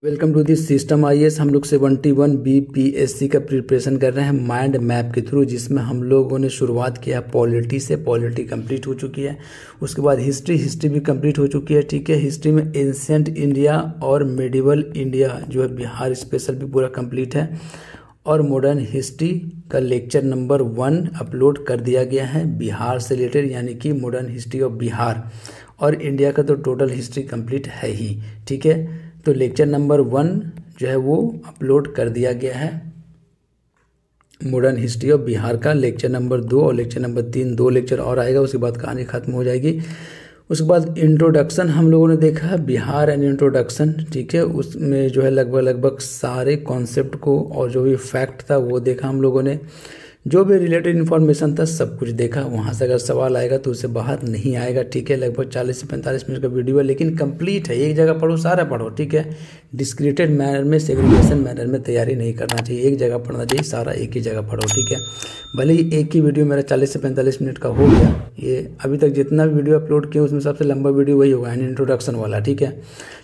Welcome to this system IAS. हम लोग 71 BPSC का प्रिपरेशन कर रहे हैं माइंड मैप के थ्रू, जिसमें हम लोगों ने शुरुआत किया पॉलिटी से। पॉलिटी कंप्लीट हो चुकी है, उसके बाद हिस्ट्री भी कंप्लीट हो चुकी है। ठीक है, हिस्ट्री में एंशिएंट इंडिया और मेडिवल इंडिया जो है बिहार स्पेशल भी पूरा कंप्लीट है। और मॉडर्न हिस्ट्री का लेक्चर नंबर 1 अपलोड कर दिया गया है बिहार से रिलेटेड, यानी कि मॉडर्न हिस्ट्री ऑफ बिहार। और इंडिया का तो टोटल हिस्ट्री कंप्लीट है ही। ठीक है, तो लेक्चर नंबर 1 जो है वो अपलोड कर दिया गया है मॉडर्न हिस्ट्री ऑफ बिहार का। लेक्चर नंबर 2 और लेक्चर नंबर 3 2 लेक्चर और आएगा, उसके बाद कहानी खत्म हो जाएगी। उसके बाद इंट्रोडक्शन हम लोगों ने देखा है, बिहार एंड इंट्रोडक्शन। ठीक है, उसमें जो है लगभग सारे कॉन्सेप्ट को और जो भी फैक्ट था वो देखा हम लोगों ने। जो भी रिलेटेड इन्फॉर्मेशन था सब कुछ देखा। वहाँ से अगर सवाल आएगा तो उससे बाहर नहीं आएगा। ठीक है, लगभग 40 से 45 मिनट का वीडियो है, लेकिन कंप्लीट है। एक जगह पढ़ो, सारा पढ़ो। ठीक है, डिस्क्रिटेड मैनर में, सेग्रीगेशन मैनर में तैयारी नहीं करना चाहिए। एक जगह पढ़ना चाहिए, सारा एक ही जगह पढ़ो। ठीक है, भले ही एक ही वीडियो मेरा 40 से 45 मिनट का हो गया। ये अभी तक जितना भी वीडियो अपलोड किया उसमें सबसे लंबा वीडियो वही होगा, इंट्रोडक्शन वाला। ठीक है,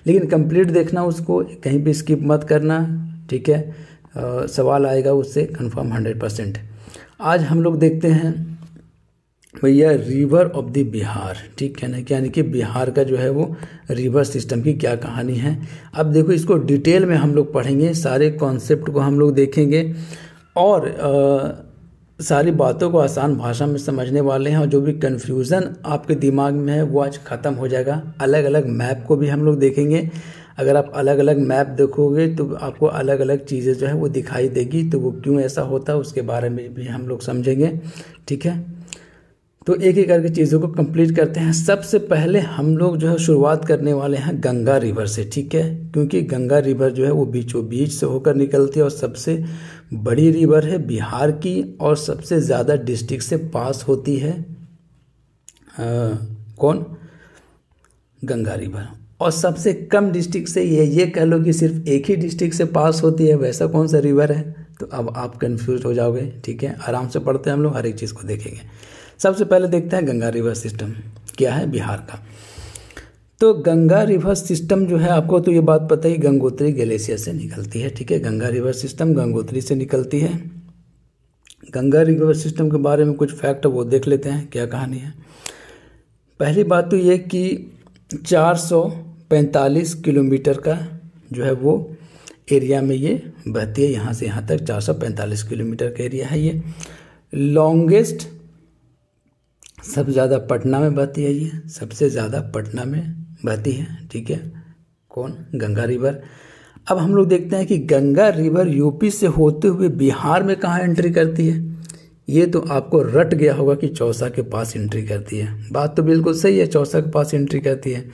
लेकिन कंप्लीट देखना उसको, कहीं भी स्किप मत करना। ठीक है, सवाल आएगा उससे कंफर्म 100%। आज हम लोग देखते हैं भैया रिवर ऑफ द बिहार। ठीक है ना, यानी कि बिहार का जो है वो रिवर सिस्टम की क्या कहानी है। अब देखो, इसको डिटेल में हम लोग पढ़ेंगे, सारे कॉन्सेप्ट को हम लोग देखेंगे और सारी बातों को आसान भाषा में समझने वाले हैं। और जो भी कन्फ्यूज़न आपके दिमाग में है वो आज ख़त्म हो जाएगा। अलग अलग मैप को भी हम लोग देखेंगे। अगर आप अलग अलग मैप देखोगे तो आपको अलग अलग चीज़ें जो है वो दिखाई देगी, तो वो क्यों ऐसा होता है उसके बारे में भी हम लोग समझेंगे। ठीक है, तो एक एक करके चीज़ों को कंप्लीट करते हैं। सबसे पहले हम लोग जो है शुरुआत करने वाले हैं गंगा रिवर से। ठीक है, क्योंकि गंगा रिवर जो है वो बीचों बीच से होकर निकलती है और सबसे बड़ी रिवर है बिहार की, और सबसे ज़्यादा डिस्ट्रिक्ट से पास होती है। कौन? गंगा रिवर। और सबसे कम डिस्ट्रिक्ट से, ये कह लो कि सिर्फ एक ही डिस्ट्रिक्ट से पास होती है। वैसा कौन सा रिवर है? तो अब आप कंफ्यूज हो जाओगे। ठीक है, आराम से पढ़ते हैं हम लोग, हर एक चीज़ को देखेंगे। सबसे पहले देखते हैं गंगा रिवर सिस्टम क्या है बिहार का। तो गंगा रिवर सिस्टम जो है, आपको तो ये बात पता ही, गंगोत्री ग्लेशियर से निकलती है। ठीक है, गंगा रिवर सिस्टम गंगोत्री से निकलती है। गंगा रिवर सिस्टम के बारे में कुछ फैक्ट वो देख लेते हैं क्या कहानी है। पहली बात तो ये कि 445 किलोमीटर का जो है वो एरिया में ये बहती है। यहाँ से यहाँ तक 445 किलोमीटर का एरिया है ये। लॉन्गेस्ट सबसे ज़्यादा पटना में बहती है ये, सबसे ज़्यादा पटना में बहती है। ठीक है, कौन? गंगा रिवर। अब हम लोग देखते हैं कि गंगा रिवर यूपी से होते हुए बिहार में कहाँ एंट्री करती है। ये तो आपको रट गया होगा कि चौसा के पास एंट्री करती है। बात तो बिल्कुल सही है, चौसा के पास एंट्री करती है।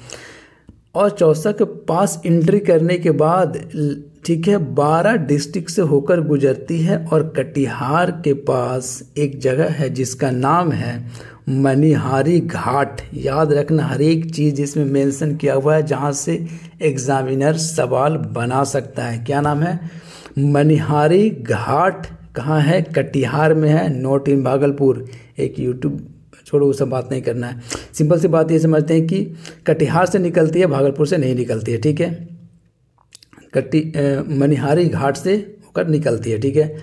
और चौसा के पास एंट्री करने के बाद, ठीक है, 12 डिस्ट्रिक्ट से होकर गुजरती है। और कटिहार के पास एक जगह है जिसका नाम है मनिहारी घाट। याद रखना, हर एक चीज़ इसमें मेंशन किया हुआ है जहाँ से एग्जामिनर सवाल बना सकता है। क्या नाम है? मनिहारी घाट। कहाँ है? कटिहार में है, नॉट इन भागलपुर। एक यूट्यूब छोड़ो, वो सब बात नहीं करना है। सिंपल सी बात ये समझते हैं कि कटिहार से निकलती है, भागलपुर से नहीं निकलती है। ठीक है, मनिहारी घाट से होकर निकलती है। ठीक है,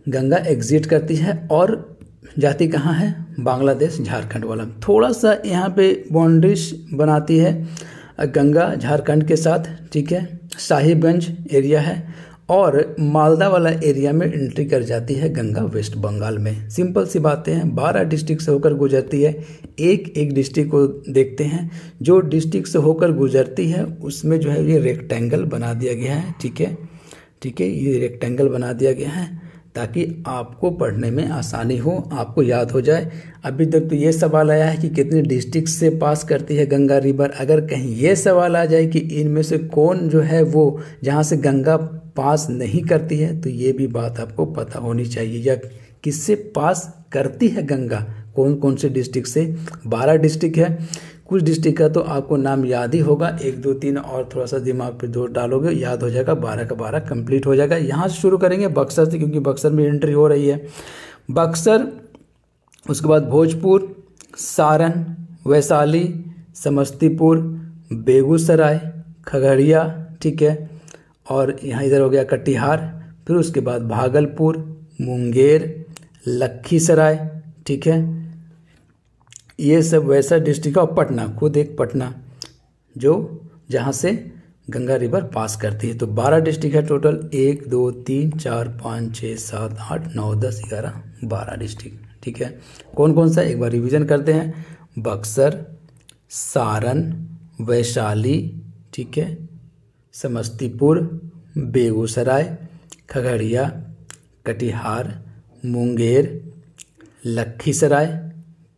गंगा एग्जिट करती है और जाती कहाँ है? बांग्लादेश झारखंड वाला। थोड़ा सा यहाँ पे बाउंड्रीज बनाती है गंगा झारखंड के साथ। ठीक है, साहिबगंज एरिया है और मालदा वाला एरिया में एंट्री कर जाती है गंगा वेस्ट बंगाल में। सिंपल सी बातें हैं, 12 डिस्ट्रिक्ट से होकर गुजरती है। एक एक डिस्ट्रिक्ट को देखते हैं। जो डिस्ट्रिक्ट से होकर गुजरती है उसमें जो है ये रेक्टेंगल बना दिया गया है। ठीक है, ठीक है, ये रेक्टेंगल बना दिया गया है ताकि आपको पढ़ने में आसानी हो, आपको याद हो जाए। अभी तक तो ये सवाल आया है कि कितने डिस्ट्रिक्ट से पास करती है गंगा रिवर। अगर कहीं ये सवाल आ जाए कि इनमें से कौन जो है वो जहाँ से गंगा पास नहीं करती है, तो ये भी बात आपको पता होनी चाहिए। या किससे पास करती है गंगा, कौन कौन से डिस्ट्रिक्ट से। 12 डिस्ट्रिक्ट है, कुछ डिस्ट्रिक्ट का तो आपको नाम याद ही होगा। 1 2 3 और थोड़ा सा दिमाग पे जोर डालोगे, याद हो जाएगा। 12 का 12 कंप्लीट हो जाएगा। यहाँ से शुरू करेंगे बक्सर से, क्योंकि बक्सर में एंट्री हो रही है। बक्सर, उसके बाद भोजपुर, सारण, वैशाली, समस्तीपुर, बेगूसराय, खगड़िया, ठीक है, और यहाँ इधर हो गया कटिहार, फिर उसके बाद भागलपुर, मुंगेर, लखीसराय, ठीक है, ये सब वैसा डिस्ट्रिक्ट है, और पटना, खुद एक पटना जो जहाँ से गंगा रिवर पास करती है। तो 12 डिस्ट्रिक्ट है टोटल, 1 2 3 4 5 6 7 8 9 10 11 12 डिस्ट्रिक्ट, ठीक है। कौन कौन सा एक बार रिवीजन करते हैं, बक्सर, सारण, वैशाली, ठीक है, समस्तीपुर, बेगूसराय, खगड़िया, कटिहार, मुंगेर, लखीसराय,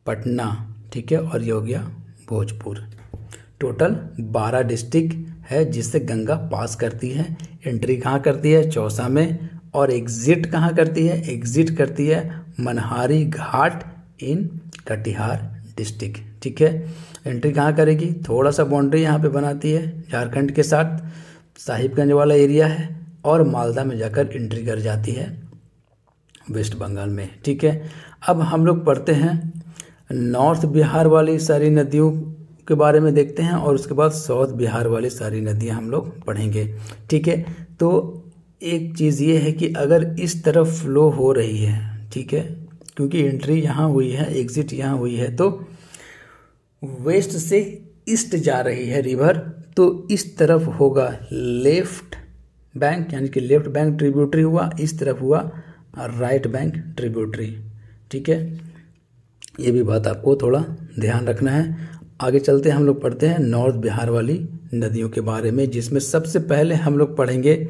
पटना, ठीक है, और ये हो गया भोजपुर। टोटल 12 डिस्ट्रिक्ट है जिससे गंगा पास करती है। एंट्री कहाँ करती है, चौसा में, और एग्जिट कहाँ करती है, एग्जिट करती है मनहारी घाट इन कटिहार डिस्ट्रिक्ट, ठीक है। एंट्री कहाँ करेगी, थोड़ा सा बाउंड्री यहाँ पे बनाती है झारखंड के साथ, साहिबगंज वाला एरिया है, और मालदा में जाकर एंट्री कर जाती है वेस्ट बंगाल में, ठीक है। अब हम लोग पढ़ते हैं नॉर्थ बिहार वाली सारी नदियों के बारे में देखते हैं, और उसके बाद साउथ बिहार वाली सारी नदियां हम लोग पढ़ेंगे, ठीक है। तो एक चीज़ ये है कि अगर इस तरफ फ्लो हो रही है, ठीक है, क्योंकि एंट्री यहाँ हुई है, एग्जिट यहाँ हुई है, तो वेस्ट से ईस्ट जा रही है रिवर, तो इस तरफ होगा लेफ्ट बैंक, यानी कि लेफ्ट बैंक ट्रिब्यूटरी हुआ, इस तरफ हुआ राइट बैंक ट्रिब्यूटरी, ठीक है। ये भी बात आपको थोड़ा ध्यान रखना है। आगे चलते हैं, हम लोग पढ़ते हैं नॉर्थ बिहार वाली नदियों के बारे में, जिसमें सबसे पहले हम लोग पढ़ेंगे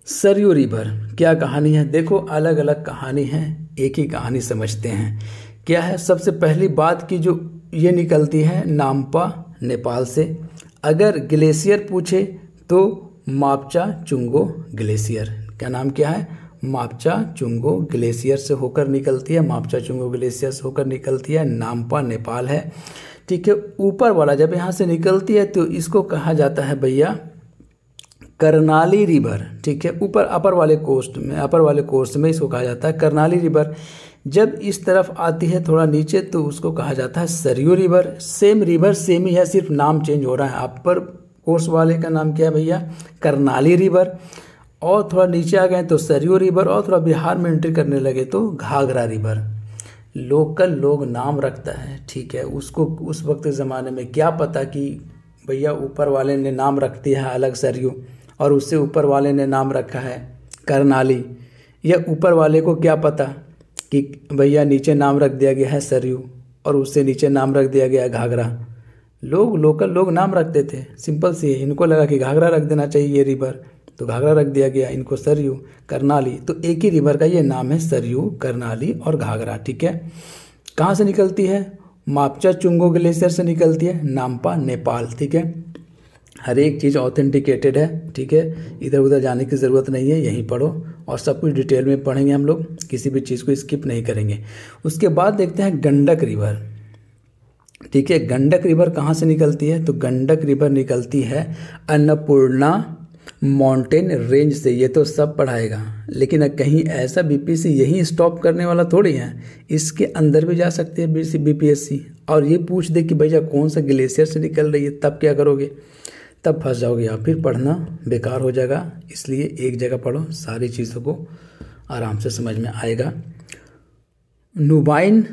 सरयू रिवर। क्या कहानी है, देखो अलग अलग कहानी है, एक ही कहानी समझते हैं। क्या है, सबसे पहली बात की जो ये निकलती है नामपा नेपाल से। अगर ग्लेशियर पूछे तो मापचा चुंगो ग्लेशियर, क्या नाम क्या है, मापचा चुंगो ग्लेशियर से होकर निकलती है, मापचा चुंगो ग्लेशियर से होकर निकलती है, नामपा नेपाल है, ठीक है। ऊपर वाला जब यहाँ से निकलती है तो इसको कहा जाता है भैया करनाली रिवर, ठीक है। ऊपर अपर वाले कोस्ट में इसको कहा जाता है करनाली रिवर। जब इस तरफ आती है थोड़ा नीचे तो उसको कहा जाता है Saryu river. Same river same ही है, सिर्फ नाम चेंज हो रहा है। अपर कोस्ट वाले का नाम क्या है भैया, करनाली रिवर, और थोड़ा नीचे आ गए तो सरयू रिवर, और थोड़ा बिहार में एंट्री करने लगे तो घाघरा रिवर। लोकल लोग नाम रखता है, ठीक है। उसको उस वक्त के ज़माने में क्या पता कि भैया ऊपर वाले ने नाम रख दिया है अलग सरयू, और उससे ऊपर वाले ने नाम रखा है करनाली, या ऊपर वाले को क्या पता कि भैया नीचे नाम रख दिया गया है सरयू और उससे नीचे नाम रख दिया गया है घाघरा। लोकल लोग नाम रखते थे, सिंपल सी। इनको लगा कि घाघरा रख देना चाहिए ये रिवर, तो घाघरा रख दिया गया, इनको सरयू करनाली। तो एक ही रिवर का ये नाम है, सरयू, करनाली और घाघरा, ठीक है। कहाँ से निकलती है, मापचा चुंगो ग्लेशियर से निकलती है, नामपा नेपाल, ठीक है। हर एक चीज़ ऑथेंटिकेटेड है, ठीक है। इधर उधर जाने की ज़रूरत नहीं है, यहीं पढ़ो, और सब कुछ डिटेल में पढ़ेंगे हम लोग, किसी भी चीज़ को स्किप नहीं करेंगे। उसके बाद देखते हैं गंडक रिवर, ठीक है। गंडक रिवर कहाँ से निकलती है, तो गंडक रिवर निकलती है अन्नपूर्णा माउंटेन रेंज से। ये तो सब पढ़ाएगा, लेकिन कहीं ऐसा बीपीएससी यहीं स्टॉप करने वाला थोड़ी है, इसके अंदर भी जा सकते हैं बीपीएससी, और ये पूछ दे कि भैया कौन सा ग्लेशियर से निकल रही है, तब क्या करोगे, तब फंस जाओगे आप, फिर पढ़ना बेकार हो जाएगा। इसलिए एक जगह पढ़ो, सारी चीज़ों को आराम से समझ में आएगा। नुबाइन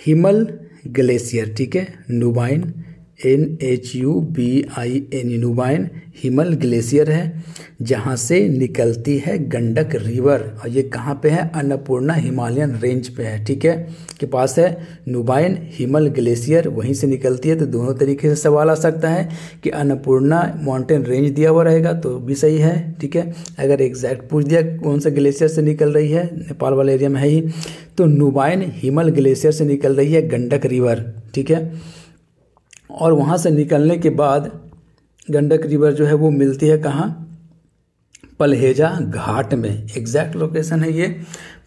हिमल ग्लेशियर, ठीक है, नुबाइन NHUBIN, नुबाइन हिमल ग्लेशियर है, जहाँ से निकलती है गंडक रिवर, और ये कहाँ पे है, अन्नपूर्णा हिमालयन रेंज पे है, ठीक है, के पास है नुबाइन हिमल ग्लेशियर, वहीं से निकलती है। तो दोनों तरीके से सवाल आ सकता है कि अन्नपूर्णा माउंटेन रेंज दिया हुआ रहेगा तो भी सही है, ठीक है। अगर एग्जैक्ट पूछ दिया कौन सा ग्लेशियर से निकल रही है, नेपाल वाले एरिया में है ही, तो नुबाइन हिमल ग्लेशियर से निकल रही है गंडक रिवर, ठीक है। और वहाँ से निकलने के बाद गंडक रिवर जो है वो मिलती है कहाँ, पलहेजा घाट में। एग्जैक्ट लोकेशन है ये,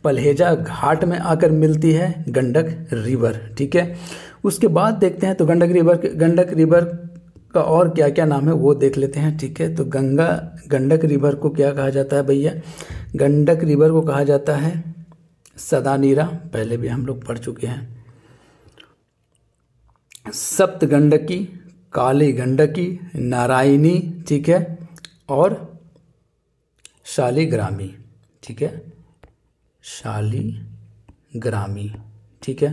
पलहेजा घाट में आकर मिलती है गंडक रिवर, ठीक है। उसके बाद देखते हैं तो गंडक रिवर का और क्या क्या नाम है वो देख लेते हैं, ठीक है। तो गंडक रिवर को क्या कहा जाता है भैया, गंडक रिवर को कहा जाता है सदानीरा, पहले भी हम लोग पढ़ चुके हैं। सप्त गंडकी, काली गंडकी, नारायणी, ठीक है, और शालिग्रामी, ठीक है, शालिग्रामी, ठीक है।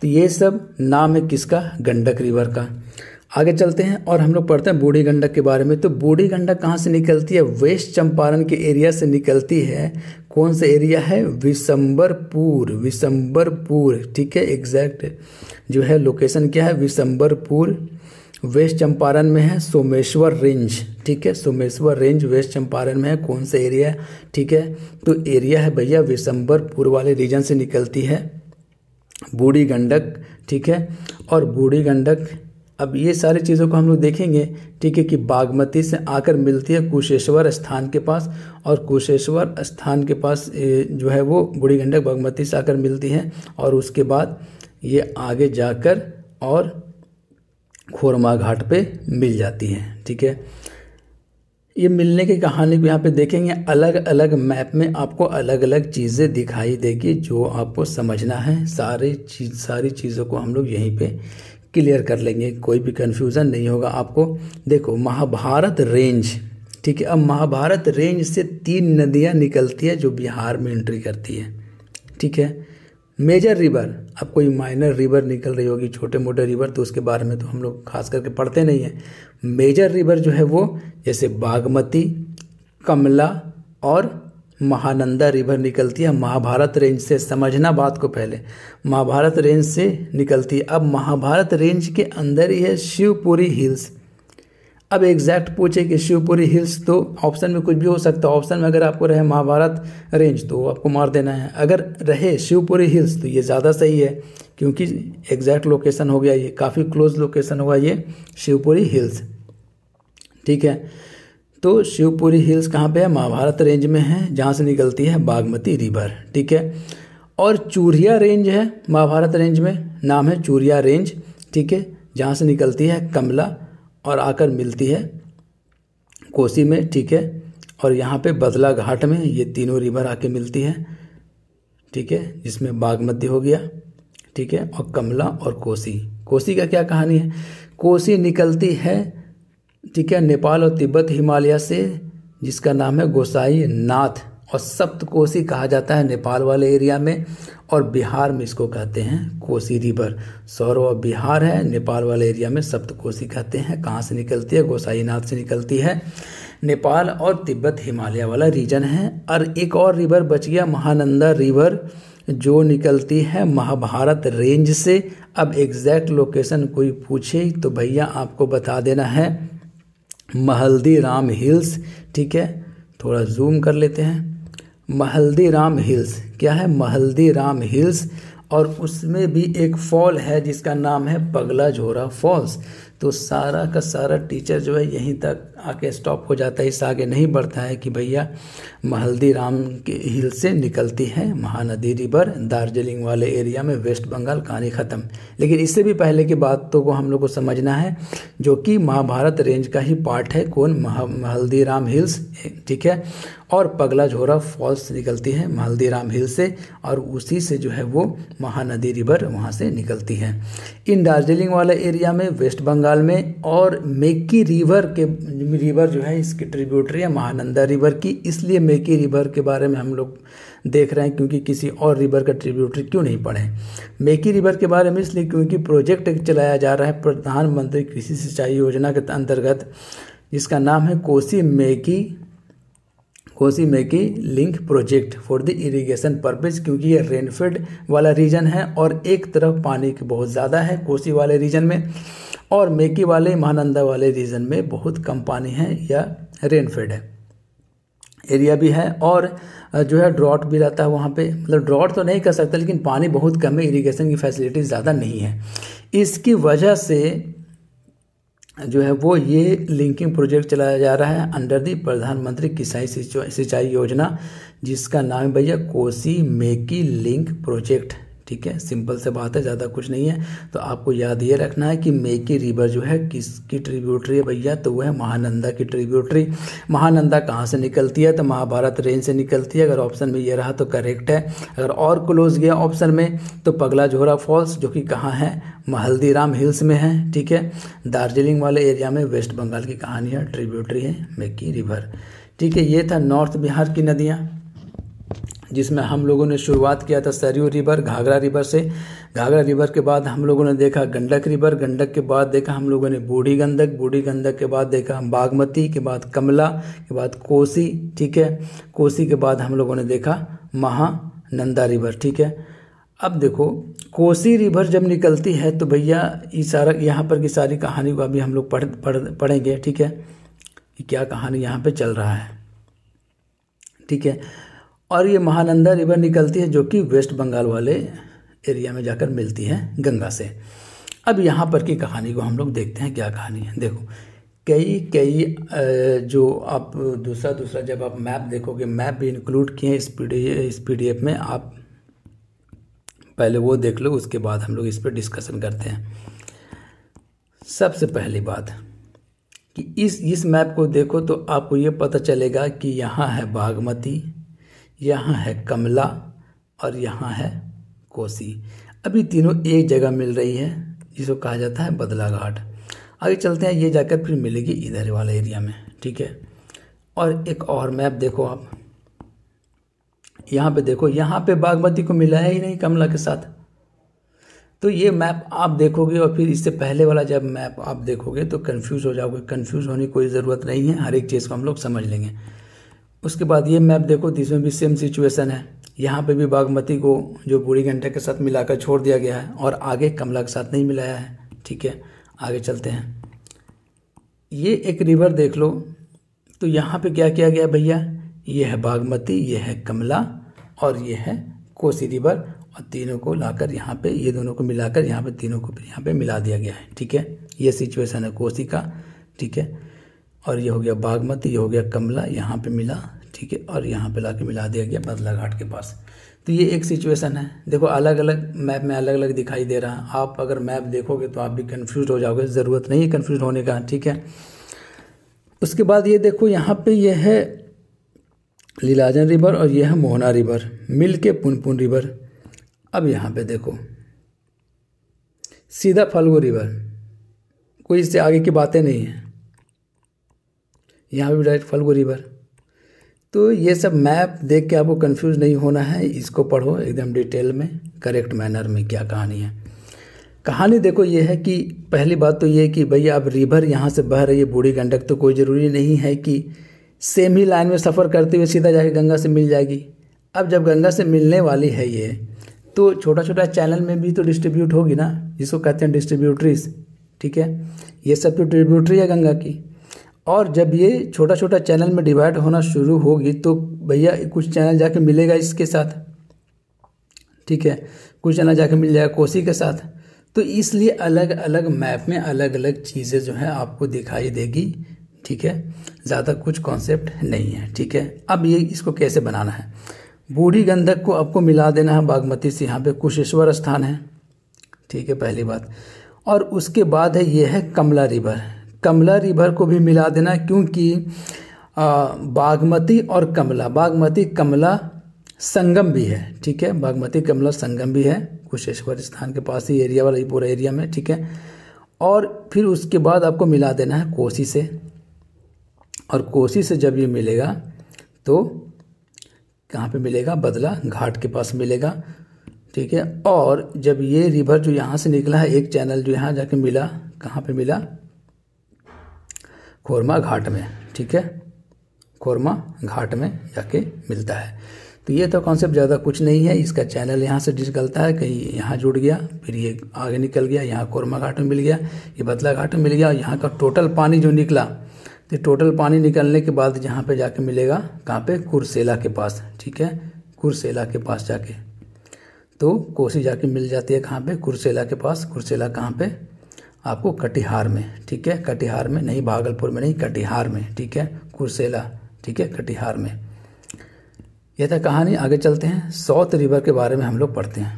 तो ये सब नाम है किसका, गंडक रिवर का। आगे चलते हैं और हम लोग पढ़ते हैं बूढ़ी गंडक के बारे में। तो बूढ़ी गंडक कहाँ से निकलती है, वेस्ट चंपारण के एरिया से निकलती है। कौन सा एरिया है, विशंबरपुर, विशंबरपुर, ठीक है। एग्जैक्ट जो है लोकेशन क्या है, विशंबरपुर, वेस्ट चंपारण में है। सोमेश्वर रेंज, ठीक है, सोमेश्वर रेंज वेस्ट चंपारण में है। कौन सा एरिया, ठीक है, तो एरिया है भैया विशंबरपुर वाले रीजन से निकलती है बूढ़ी गंडक, ठीक है। और बूढ़ी गंडक, अब ये सारी चीज़ों को हम लोग देखेंगे, ठीक है, कि बागमती से आकर मिलती है कुशेश्वर स्थान के पास, और कुशेश्वर स्थान के पास जो है वो बूढ़ी गंडक बागमती से आकर मिलती है, और उसके बाद ये आगे जाकर और खोरमा घाट पे मिल जाती है, ठीक है। ये मिलने की कहानी को यहाँ पे देखेंगे, अलग अलग मैप में आपको अलग अलग चीज़ें दिखाई देगी जो आपको समझना है। सारी चीज़ों को हम लोग यहीं पे क्लियर कर लेंगे, कोई भी कन्फ्यूज़न नहीं होगा आपको। देखो महाभारत रेंज, ठीक है। अब महाभारत रेंज से 3 नदियाँ निकलती है जो बिहार में एंट्री करती है, ठीक है। मेजर रिवर, अब कोई माइनर रिवर निकल रही होगी, छोटे मोटे रिवर, तो उसके बारे में तो हम लोग खास करके पढ़ते नहीं हैं। मेजर रिवर जो है वो जैसे बागमती, कमला और महानंदा रिवर निकलती है महाभारत रेंज से। समझना बात को, पहले महाभारत रेंज से निकलती है। अब महाभारत रेंज के अंदर ही है शिवपुरी हिल्स। अब एग्जैक्ट पूछे कि शिवपुरी हिल्स, तो ऑप्शन में कुछ भी हो सकता है। ऑप्शन में अगर आपको रहे महाभारत रेंज तो आपको मार देना है, अगर रहे शिवपुरी हिल्स तो ये ज़्यादा सही है, क्योंकि एग्जैक्ट लोकेशन हो गया, ये काफ़ी क्लोज लोकेशन होगा ये शिवपुरी हिल्स, ठीक है। तो शिवपुरी हिल्स कहाँ पे है, महाभारत रेंज में है, जहाँ से निकलती है बागमती रिवर, ठीक है। और चूरिया रेंज है महाभारत रेंज में, नाम है चूरिया रेंज, ठीक है, जहाँ से निकलती है कमला और आकर मिलती है कोसी में, ठीक है। और यहाँ पे बदला घाट में ये तीनों रिवर आके मिलती है, ठीक है, जिसमें बागमती हो गया, ठीक है, और कमला और कोसी। कोसी का क्या कहानी है, कोसी निकलती है, ठीक है, नेपाल और तिब्बत हिमालय से, जिसका नाम है गोसाई नाथ, और सप्तकोसी कहा जाता है नेपाल वाले एरिया में, और बिहार में इसको कहते हैं कोसी रिवर। सौरव बिहार है, नेपाल वाले एरिया में सप्तकोसी कहते हैं। कहाँ से निकलती है, गोसाईनाथ से निकलती है, नेपाल और तिब्बत हिमालय वाला रीजन है। और एक और रिवर बच गया महानंदा रिवर, जो निकलती है महाभारत रेंज से। अब एग्जैक्ट लोकेशन कोई पूछे तो भैया आपको बता देना है महल्दीराम हिल्स, ठीक है। थोड़ा जूम कर लेते हैं, महल्दीराम हिल्स क्या है, महल्दीराम हिल्स, और उसमें भी एक फॉल है जिसका नाम है पगला झोरा फॉल्स। तो सारा का सारा टीचर जो है यहीं तक आके स्टॉप हो जाता है, इससे आगे नहीं बढ़ता है कि भैया महल्दीराम के हिल से निकलती है महानदी रिवर दार्जिलिंग वाले एरिया में, वेस्ट बंगाल, कहानी ख़त्म। लेकिन इससे भी पहले की बातों को हम लोग को समझना है, जो कि महाभारत रेंज का ही पार्ट है। कौन, महल्दीराम हिल्स, ठीक है। और पगला झोरा फॉल्स निकलती है महल्दीराम हिल से, और उसी से जो है वो महानदी रिवर वहाँ से निकलती है। इन दार्जिलिंग वाले एरिया में, वेस्ट बंगाल में, और मेकी रिवर जो है इसकी ट्रिब्यूटरी है महानंदा रिवर की, इसलिए मेकी रिवर के बारे में हम लोग देख रहे हैं, क्योंकि किसी और रिवर का ट्रिब्यूटरी क्यों नहीं पढ़े। मेकी रिवर के बारे में इसलिए क्योंकि प्रोजेक्ट चलाया जा रहा है प्रधानमंत्री कृषि सिंचाई योजना के अंतर्गत, जिसका नाम है Kosi Mechi link project for the irrigation purpose, क्योंकि ये रेनफेड वाला रीजन है और एक तरफ पानी की बहुत ज़्यादा है कोसी वाले रीजन में, और मेकी वाले महानंदा वाले रीजन में बहुत कम पानी है या रेनफेड है एरिया भी है, और जो है ड्रॉट भी रहता है वहाँ पे। मतलब ड्रॉट तो नहीं कर सकता, लेकिन पानी बहुत कम है, इरिगेशन की फैसिलिटी ज़्यादा नहीं है। इसकी वजह से जो है वो ये लिंकिंग प्रोजेक्ट चलाया जा रहा है अंडर दी प्रधानमंत्री किसाई सिंचाई योजना, जिसका नाम है भैया कोसी मेकी लिंक प्रोजेक्ट, ठीक है, सिंपल से बात है, ज़्यादा कुछ नहीं है। तो आपको याद ये रखना है कि मेकी रिवर जो है किसकी ट्रिब्यूटरी है भैया, तो वह है महानंदा की ट्रिब्यूटरी। महानंदा कहाँ से निकलती है, तो महाभारत रेंज से निकलती है। अगर ऑप्शन में ये रहा तो करेक्ट है। अगर और क्लोज गया ऑप्शन में तो पगला झोरा फॉल्स, जो कि कहाँ है, हल्दीराम हिल्स में है, ठीक है, दार्जिलिंग वाले एरिया में, वेस्ट बंगाल की कहानी है, ट्रिब्यूटरी है मेकी रिवर, ठीक है। ये था नॉर्थ बिहार की नदियाँ, जिसमें हम लोगों ने शुरुआत किया था सरयू रिवर, घाघरा रिवर से। घाघरा रिवर के बाद हम लोगों ने देखा गंडक रिवर, गंडक के बाद देखा हम लोगों ने बूढ़ी गंडक, बूढ़ी गंडक के बाद देखा बागमती, के बाद कमला, के बाद कोसी, ठीक है, कोसी के बाद हम लोगों ने देखा महानंदा रिवर, ठीक है। अब देखो कोसी रिवर जब निकलती है तो भैया ये सारा यहाँ पर की सारी कहानी को अभी हम लोग पढ़ेंगे, ठीक है, कि क्या कहानी यहाँ पे चल रहा है, ठीक है। और ये महानंदा रिवर निकलती है जो कि वेस्ट बंगाल वाले एरिया में जाकर मिलती है गंगा से। अब यहाँ पर की कहानी को हम लोग देखते हैं क्या कहानी है। देखो कई जो आप दूसरा जब आप मैप देखोगे, मैप भी इंक्लूड किए इस PDF में, आप पहले वो देख लो, उसके बाद हम लोग इस पर डिस्कशन करते हैं। सबसे पहली बात कि इस मैप को देखो तो आपको ये पता चलेगा कि यहाँ है बागमती, यहाँ है कमला और यहाँ है कोसी। अभी तीनों एक जगह मिल रही है, जिसको कहा जाता है बदला घाट। आगे चलते हैं, ये जाकर फिर मिलेगी इधर वाला एरिया में, ठीक है। और एक और मैप देखो आप, यहाँ पे देखो, यहाँ पे बागमती को मिलाया ही नहीं कमला के साथ। तो ये मैप आप देखोगे और फिर इससे पहले वाला जब मैप आप देखोगे तो कंफ्यूज हो जाओगे। कंफ्यूज होने की कोई ज़रूरत नहीं है, हर एक चीज़ को हम लोग समझ लेंगे। उसके बाद ये मैप देखो, इसमें भी सेम सिचुएशन है। यहाँ पे भी बागमती को जो बूढ़ी गंडक के साथ मिलाकर छोड़ दिया गया है और आगे कमला के साथ नहीं मिलाया है, ठीक है। आगे चलते हैं, ये एक रिवर देख लो, तो यहाँ पे क्या किया गया भैया, ये है बागमती, ये है कमला और ये है कोसी रिवर, और तीनों को लाकर यहाँ पे, ये दोनों को मिलाकर यहाँ पे तीनों को यहाँ पे मिला दिया गया है, ठीक है। ये सिचुएशन है कोसी का, ठीक है। और ये हो गया बागमती, ये हो गया कमला, यहाँ पे मिला, ठीक है, और यहाँ पे लाके मिला दिया गया बदला घाट के पास। तो ये एक सिचुएशन है। देखो अलग अलग मैप में अलग अलग दिखाई दे रहा है। आप अगर मैप देखोगे तो आप भी कंफ्यूज हो जाओगे, ज़रूरत नहीं है कंफ्यूज होने का, ठीक है। उसके बाद ये देखो, यहाँ पे ये है लीलाजन रिवर और ये है मोहना रिवर, मिल के पुनपुन रिवर। अब यहाँ पे देखो सीधा फल्गु रिवर, कोई इससे आगे की बातें नहीं है, यहाँ पे डायरेक्ट फल्गु रिवर। तो ये सब मैप देख के आपको कंफ्यूज नहीं होना है, इसको पढ़ो एकदम डिटेल में, करेक्ट मैनर में क्या कहानी है। कहानी देखो ये है कि पहली बात तो ये है कि भैया अब रिवर यहाँ से बह रही है बूढ़ी गंडक, तो कोई ज़रूरी नहीं है कि सेम ही लाइन में सफ़र करते हुए सीधा जाके गंगा से मिल जाएगी। अब जब गंगा से मिलने वाली है ये, तो छोटा छोटा चैनल में भी तो डिस्ट्रीब्यूट होगी ना, जिसको कहते हैं डिस्ट्रीब्यूटरीज, ठीक है। ये सब तो ट्रिब्यूटरी है गंगा की। और जब ये छोटा छोटा चैनल में डिवाइड होना शुरू होगी तो भैया कुछ चैनल जाके मिलेगा इसके साथ, ठीक है, कुछ चैनल जाके मिल जाएगा कोसी के साथ। तो इसलिए अलग अलग मैप में अलग अलग चीज़ें जो है आपको दिखाई देगी, ठीक है, ज़्यादा कुछ कॉन्सेप्ट नहीं है, ठीक है। अब ये इसको कैसे बनाना है, बूढ़ी गंडक को आपको मिला देना है बागमती से, यहाँ पे कुशेश्वर स्थान है, ठीक है, पहली बात। और उसके बाद है ये है कमला रिवर, कमला रिवर को भी मिला देना, क्योंकि बागमती और कमला, बागमती कमला संगम भी है, ठीक है, बागमती कमला संगम भी है कुशेश्वर स्थान के पास ही एरिया वाला पूरा एरिया में, ठीक है। और फिर उसके बाद आपको मिला देना है कोसी से, और कोसी से जब ये मिलेगा तो कहाँ पे मिलेगा, बदला घाट के पास मिलेगा, ठीक है। और जब ये रिवर जो यहाँ से निकला है, एक चैनल जो यहाँ जाके मिला, कहाँ पे मिला, खोरमा घाट में, ठीक है, खोरमा घाट में जाके मिलता है। तो ये तो कॉन्सेप्ट ज़्यादा कुछ नहीं है। इसका चैनल यहाँ से निकलता है, कहीं यहाँ जुड़ गया, फिर ये आगे निकल गया, यहाँ खोरमा घाट में मिल गया, ये बदला घाट में मिल गया, और यहाँ का टोटल पानी जो निकला, तो टोटल पानी निकलने के बाद जहाँ पे जाके मिलेगा, कहाँ पे, कुर्सेला के पास, ठीक है, कुर्सेला के पास जाके तो कोसी जाके मिल जाती है, कहाँ पे, कुर्सेला के पास। कुर्सेला कहाँ पे, आपको कटिहार में, ठीक है, कटिहार में नहीं, भागलपुर में नहीं, कटिहार में, ठीक है, कुर्सेला, ठीक है, कटिहार में। यह था कहानी। आगे चलते हैं, साउथ रिवर के बारे में हम लोग पढ़ते हैं।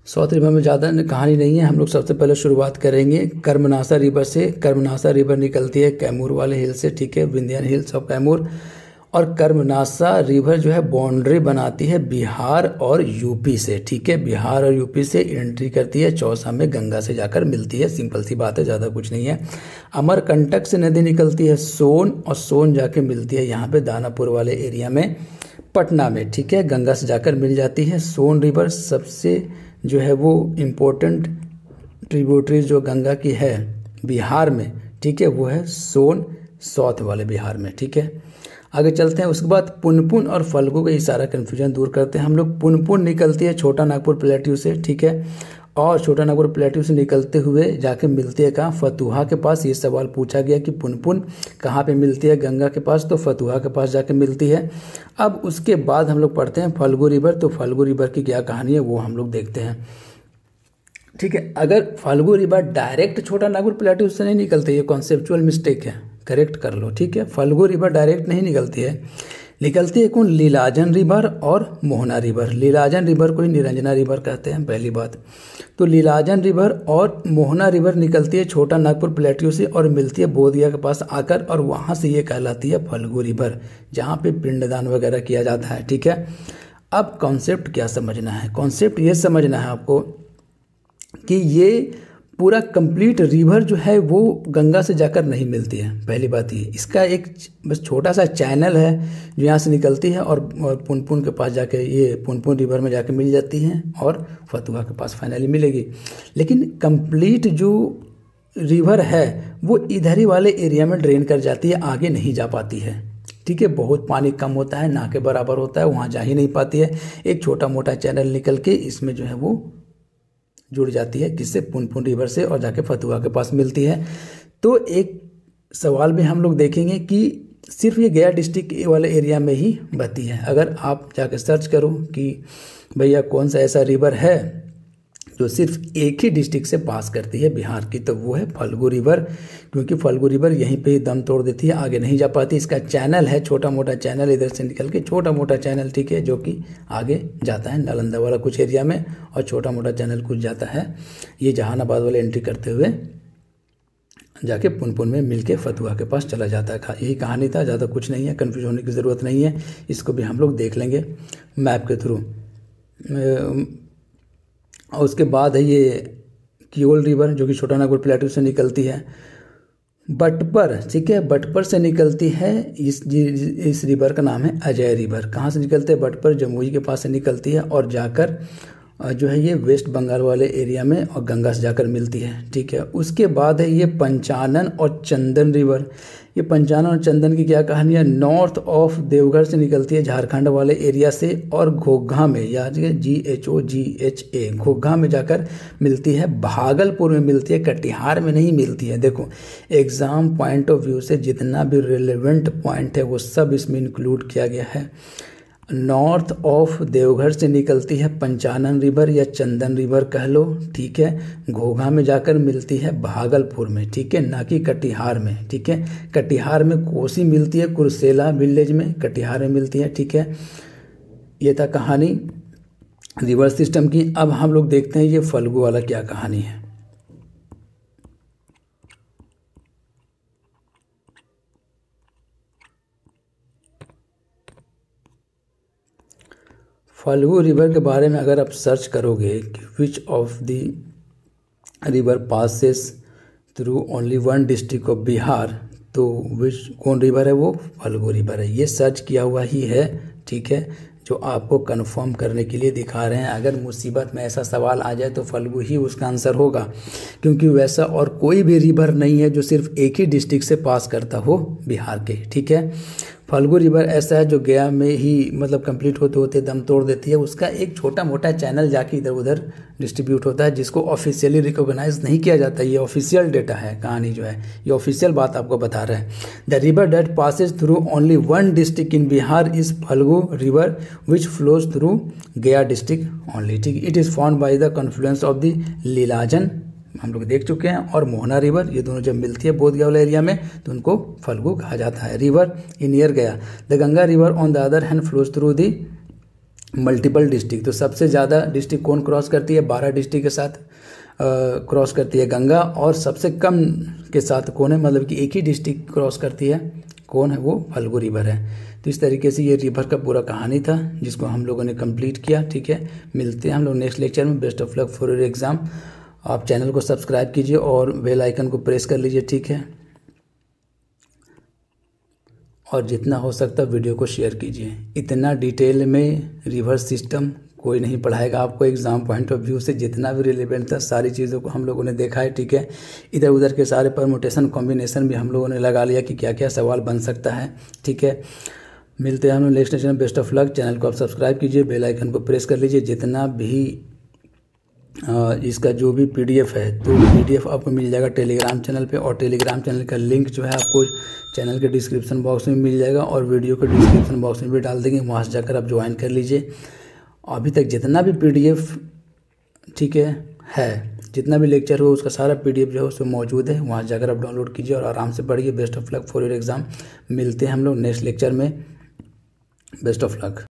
साउथ रिवर में ज़्यादा कहानी नहीं है। हम लोग सबसे पहले शुरुआत करेंगे कर्मनासा रिवर से। कर्मनासा रिवर निकलती है कैमूर वाले हिल से, ठीक है, विंध्यान हिल्स ऑफ कैमूर। और कर्मनासा रिवर जो है बाउंड्री बनाती है बिहार और यूपी से, ठीक है, बिहार और यूपी से एंट्री करती है, चौसा में गंगा से जाकर मिलती है। सिंपल सी बात है, ज़्यादा कुछ नहीं है। अमरकंटक से नदी निकलती है सोन, और सोन जाके मिलती है यहाँ पे दानापुर वाले एरिया में, पटना में, ठीक है, गंगा से जाकर मिल जाती है। सोन रिवर सबसे जो है वो इम्पोर्टेंट ट्रिब्यूटरी जो गंगा की है बिहार में, ठीक है, वो है सोन, साउथ वाले बिहार में, ठीक है। आगे चलते हैं। उसके बाद पुनपुन और फल्गु का ये सारा कन्फ्यूजन दूर करते हैं हम लोग। पुनपुन निकलती है छोटा नागपुर प्लेट्यू से, ठीक है, और छोटा नागपुर प्लेट्यू से निकलते हुए जाके मिलती है कहाँ, फतुहा के पास। ये सवाल पूछा गया कि पुनपुन कहाँ पे मिलती है गंगा के पास, तो फतुहा के पास जाके मिलती है। अब उसके बाद हम लोग पढ़ते हैं फल्गु रिवर। तो फल्गु रिवर की क्या कहानी है वो हम लोग देखते हैं, ठीक है। अगर फल्गु रिवर डायरेक्ट छोटा नागपुर प्लेट्यू से नहीं निकलती, ये कॉन्सेप्चुअल मिस्टेक है, करेक्ट कर लो, ठीक है। फल्गु रिवर डायरेक्ट नहीं निकलती है, निकलती है कौन, लीलाजन रिवर और मोहना रिवर। लीलाजन रिवर को ही निरंजना रिवर कहते हैं, पहली बात। तो लीलाजन रिवर और मोहना रिवर निकलती है छोटा नागपुर प्लेट्यू से और मिलती है बोधगया के पास आकर, और वहाँ से ये कहलाती है फल्गु रिवर, जहाँ पे पिंडदान वगैरह किया जाता है, ठीक है। अब कॉन्सेप्ट क्या समझना है, कॉन्सेप्ट ये समझना है आपको कि ये पूरा कंप्लीट रिवर जो है वो गंगा से जाकर नहीं मिलती है, पहली बात ये। इसका एक बस छोटा सा चैनल है जो यहाँ से निकलती है और पुनपुन के पास जाके, ये पुनपुन रिवर में जाके मिल जाती है और फतुहा के पास फाइनली मिलेगी। लेकिन कंप्लीट जो रिवर है वो इधर ही वाले एरिया में ड्रेन कर जाती है, आगे नहीं जा पाती है, ठीक है। बहुत पानी कम होता है, ना के बराबर होता है, वहाँ जा ही नहीं पाती है। एक छोटा मोटा चैनल निकल के इसमें जो है वो जुड़ जाती है, किससे, पुनपुन रिवर से, और जाके फतुहा के पास मिलती है। तो एक सवाल में हम लोग देखेंगे कि सिर्फ ये गया डिस्ट्रिक्ट वाले एरिया में ही बहती है। अगर आप जाके सर्च करो कि भैया कौन सा ऐसा रिवर है जो सिर्फ एक ही डिस्ट्रिक्ट से पास करती है बिहार की, तो वो है फल्गु रिवर, क्योंकि फल्गु रिवर यहीं पे ही दम तोड़ देती है, आगे नहीं जा पाती। इसका चैनल है, छोटा मोटा चैनल, इधर से निकल के छोटा मोटा चैनल, ठीक है, जो कि आगे जाता है नालंदा वाला कुछ एरिया में, और छोटा मोटा चैनल कुछ जाता है ये जहानाबाद वाले एंट्री करते हुए जाके पुनपुन में मिलके फतुहा के पास चला जाता है। यही कहानी था, ज़्यादा कुछ नहीं है, कन्फ्यूज होने की ज़रूरत नहीं है। इसको भी हम लोग देख लेंगे मैप के थ्रू। और उसके बाद है ये कियोल रिवर जो कि छोटा नागपुर प्लेट्यू से निकलती है। बटपर, ठीक है, बटपर से निकलती है। इस रिवर का नाम है अजय रिवर। कहाँ से निकलते हैं, बटपर, जमुई के पास से निकलती है और जाकर जो है ये वेस्ट बंगाल वाले एरिया में और गंगा से जाकर मिलती है, ठीक है। उसके बाद है ये पंचानन और चंदन रिवर। ये पंचानन और चंदन की क्या कहानी है, नॉर्थ ऑफ देवघर से निकलती है झारखंड वाले एरिया से, और घोघा में, याद GHOGHA, घोघा में जाकर मिलती है, भागलपुर में मिलती है, कटिहार में नहीं मिलती है। देखो एग्जाम पॉइंट ऑफ व्यू से जितना भी रिलेवेंट पॉइंट है वो सब इसमें इंक्लूड किया गया है। नॉर्थ ऑफ देवघर से निकलती है पंचानन रिवर या चंदन रिवर कह लो, ठीक है, घोघा में जाकर मिलती है भागलपुर में, ठीक है, ना कि कटिहार में, ठीक है। कटिहार में कोसी मिलती है, कुर्सेला विलेज में कटिहार में मिलती है, ठीक है। ये था कहानी रिवर सिस्टम की। अब हम लोग देखते हैं ये फल्गु वाला क्या कहानी है। फल्गु रिवर के बारे में अगर आप सर्च करोगे कि which of the river passes through only one district of Bihar, तो विच कौन रिवर है, वो फल्गु रिवर है। ये सर्च किया हुआ ही है, ठीक है, जो आपको कंफर्म करने के लिए दिखा रहे हैं। अगर मुसीबत में ऐसा सवाल आ जाए तो फल्गु ही उसका आंसर होगा, क्योंकि वैसा और कोई भी रिवर नहीं है जो सिर्फ एक ही डिस्ट्रिक्ट से पास करता हो बिहार के, ठीक है। फल्गु रिवर ऐसा है जो गया में ही मतलब कंप्लीट होते होते दम तोड़ देती है। उसका एक छोटा मोटा चैनल जाके इधर उधर डिस्ट्रीब्यूट होता है, जिसको ऑफिशियली रिकॉग्नाइज नहीं किया जाता। ये ऑफिशियल डेटा है, कहानी जो है ये ऑफिशियल बात आपको बता रहा है। The river that passes through only one district in Bihar is Falgu river which flows through Gaya district only, ठीक। It is found by the confluence of the Lilajan, हम लोग देख चुके हैं, और मोहना रिवर। ये दोनों जब मिलती है बोधगया वाला एरिया में तो उनको फल्गु कहा जाता है। रिवर इन नियर गया। The Ganga river on the other hand flows through the multiple district, तो सबसे ज़्यादा डिस्ट्रिक्ट कौन क्रॉस करती है? 12 डिस्ट्रिक्ट के साथ क्रॉस करती है गंगा, और सबसे कम के साथ कौन है, मतलब कि एक ही डिस्ट्रिक्ट क्रॉस करती है, कौन है वो? फल्गु रिवर है। तो इस तरीके से ये रिवर का पूरा कहानी था जिसको हम लोगों ने कंप्लीट किया। ठीक है, मिलते हैं हम लोग नेक्स्ट लेक्चर में। Best of luck for your exam. आप चैनल को सब्सक्राइब कीजिए और बेल आइकन को प्रेस कर लीजिए। ठीक है, और जितना हो सकता है वीडियो को शेयर कीजिए। इतना डिटेल में रिवर सिस्टम कोई नहीं पढ़ाएगा आपको एग्ज़ाम पॉइंट ऑफ व्यू से। जितना भी रिलेवेंट था सारी चीज़ों को हम लोगों ने देखा है। ठीक है, इधर उधर के सारे परमुटेशन कॉम्बिनेशन भी हम लोगों ने लगा लिया कि क्या क्या सवाल बन सकता है। ठीक है, मिलते हैं हम लोग नेक्स्ट लेक्चर में। Best of luck. चैनल को आप सब्सक्राइब कीजिए, बेल आइकन को प्रेस कर लीजिए। जितना भी इसका जो भी PDF है तो PDF आपको मिल जाएगा टेलीग्राम चैनल पे, और टेलीग्राम चैनल का लिंक जो है आपको चैनल के डिस्क्रिप्शन बॉक्स में मिल जाएगा, और वीडियो के डिस्क्रिप्शन बॉक्स में भी डाल देंगे, वहाँ से जाकर आप ज्वाइन कर लीजिए। अभी तक जितना भी PDF ठीक है जितना भी लेक्चर हो उसका सारा PDF जो है उसमें मौजूद है, वहाँ जाकर आप डाउनलोड कीजिए और आराम से पढ़िए। Best of luck for your exam. मिलते हैं हम लोग नेक्स्ट लेक्चर में। Best of luck.